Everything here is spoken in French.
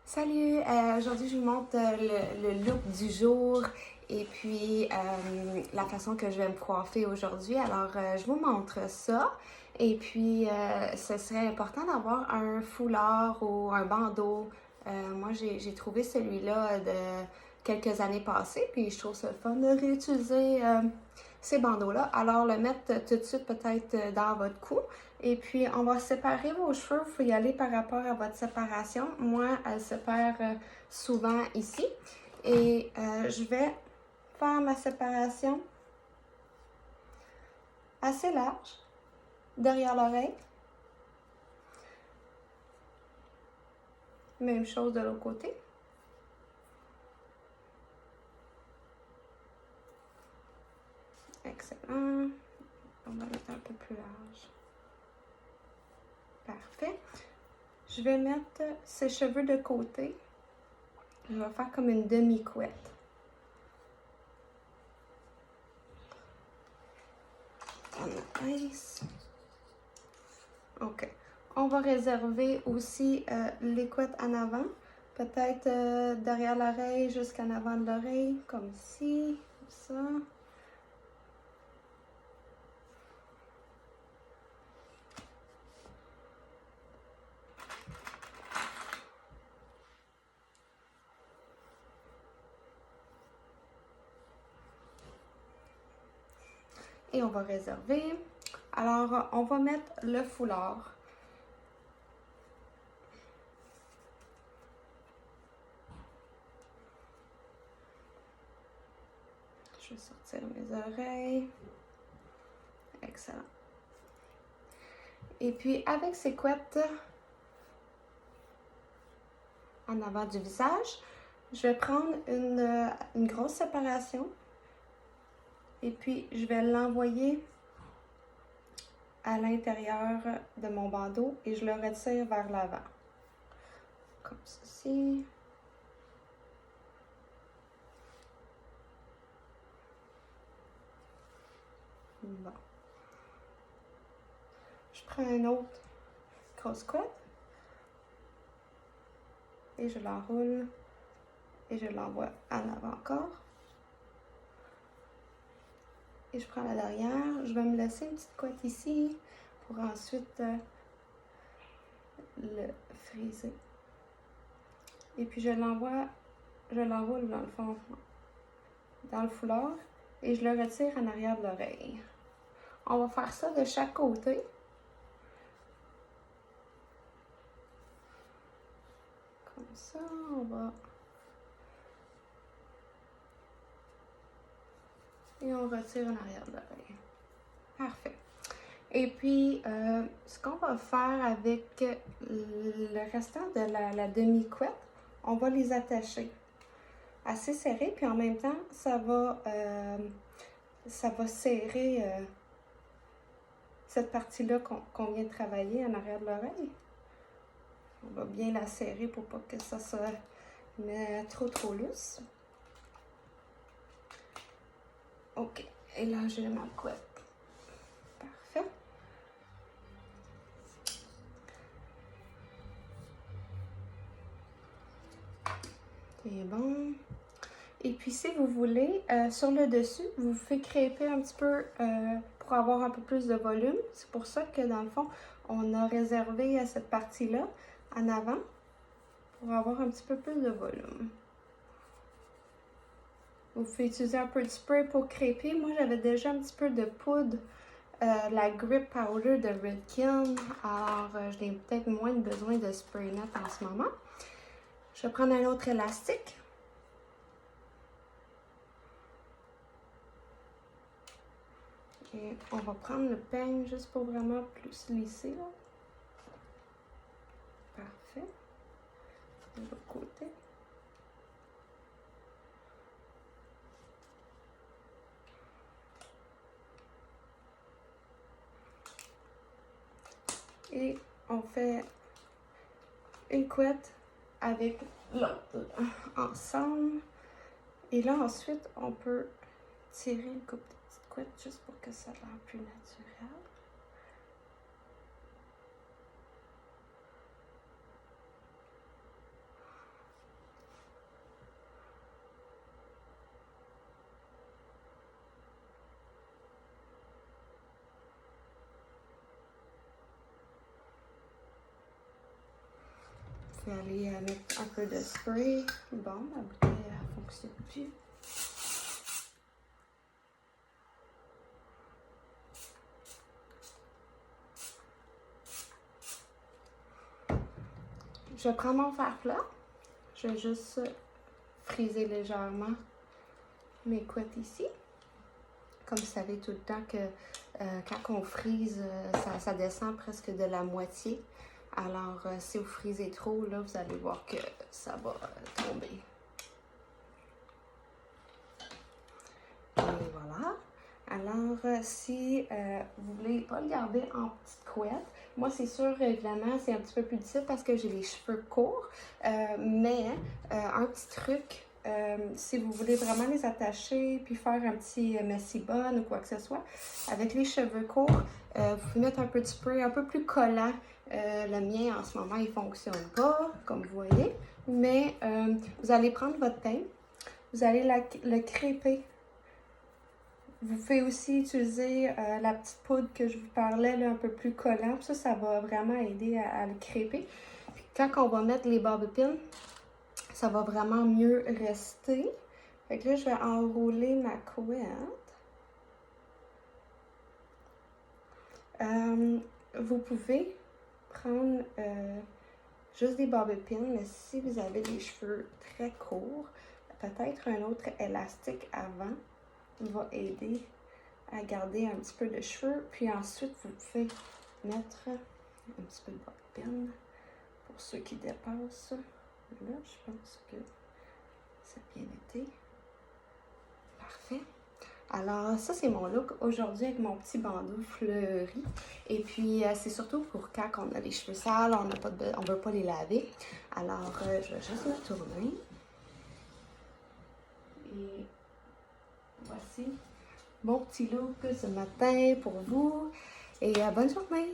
Salut, aujourd'hui je vous montre le look du jour et puis la façon que je vais me coiffer aujourd'hui. Alors je vous montre ça et puis ce serait important d'avoir un foulard ou un bandeau. Moi j'ai trouvé celui-là de quelques années passées puis je trouve ça fun de réutiliser ces bandeaux-là. Alors le mettre tout de suite peut-être dans votre cou. Et puis, on va séparer vos cheveux. Il faut y aller par rapport à votre séparation. Moi, elle se perd souvent ici. Et je vais faire ma séparation assez large derrière l'oreille. Même chose de l'autre côté. Excellent. On va mettre un peu plus large. Parfait. Je vais mettre ses cheveux de côté. Je vais faire comme une demi-couette. Nice. OK. On va réserver aussi les couettes en avant. Peut-être derrière l'oreille jusqu'en avant de l'oreille, comme ici, comme ça. Et on va réserver. Alors, on va mettre le foulard. Je vais sortir mes oreilles. Excellent. Et puis, avec ces couettes en avant du visage, je vais prendre une grosse séparation. Et puis, je vais l'envoyer à l'intérieur de mon bandeau et je le retire vers l'avant. Comme ceci. Bon. Je prends un autre grosse couette et je l'enroule et je l'envoie en avant encore. Et je prends la derrière. Je vais me laisser une petite couette ici pour ensuite le friser. Et puis je l'enroule dans le fond, dans le foulard et je le retire en arrière de l'oreille. On va faire ça de chaque côté. Comme ça, on va... Et on retire en arrière de l'oreille. Parfait. Et puis, ce qu'on va faire avec le restant de la demi-couette, on va les attacher assez serrés, puis en même temps, ça va serrer cette partie-là qu'on vient de travailler en arrière de l'oreille. On va bien la serrer pour pas que ça se mette trop lousse. OK. Et là, j'ai ma couette. Parfait. C'est bon. Et puis, si vous voulez, sur le dessus, vous faites crêper un petit peu pour avoir un peu plus de volume. C'est pour ça que, dans le fond, on a réservé cette partie-là en avant pour avoir un petit peu plus de volume. Vous pouvez utiliser un peu de spray pour crêper. Moi, j'avais déjà un petit peu de poudre, la Grip Powder de Redken. Alors, je n'ai peut-être moins besoin de spray net en ce moment. Je vais prendre un autre élastique. Et on va prendre le peigne juste pour vraiment plus lisser, là. Parfait. De l'autre côté. Et on fait une couette avec l'autre ensemble. Et là, ensuite, on peut tirer une coupe de petites couettes juste pour que ça ait l'air plus naturel. Je vais aller mettre un peu de spray. Bon, la bouteille ne fonctionne plus. Je prends mon fer plat. Je vais juste friser légèrement mes couettes ici. Comme vous savez tout le temps que quand on frise, ça descend presque de la moitié. Alors, si vous frisez trop, là, vous allez voir que ça va tomber. Et voilà. Alors, si vous voulez pas le garder en petite couette, moi, c'est sûr, évidemment, c'est un petit peu plus difficile parce que j'ai les cheveux courts. Mais un petit truc, si vous voulez vraiment les attacher puis faire un petit messy bun ou quoi que ce soit, avec les cheveux courts, vous pouvez mettre un peu de spray un peu plus collant. Le mien, en ce moment, il ne fonctionne pas, comme vous voyez. Mais vous allez prendre votre teint, vous allez le crêper. Vous pouvez aussi utiliser la petite poudre que je vous parlais, là, un peu plus collant. Ça va vraiment aider à le crêper. Puis quand on va mettre les bobby pins, ça va vraiment mieux rester. Fait que là, je vais enrouler ma couette. Vous pouvez prendre juste des bobby pins, mais si vous avez les cheveux très courts, peut-être un autre élastique avant va aider à garder un petit peu de cheveux. Puis ensuite, vous pouvez mettre un petit peu de bobby pin pour ceux qui dépassent. Là, je pense que ça a bien été. Parfait. Alors, ça, c'est mon look aujourd'hui avec mon petit bandeau fleuri. Et puis, c'est surtout pour quand on a les cheveux sales, on ne veut pas les laver. Alors, je vais juste me tourner. Et voici mon petit look ce matin pour vous. Et bonne journée!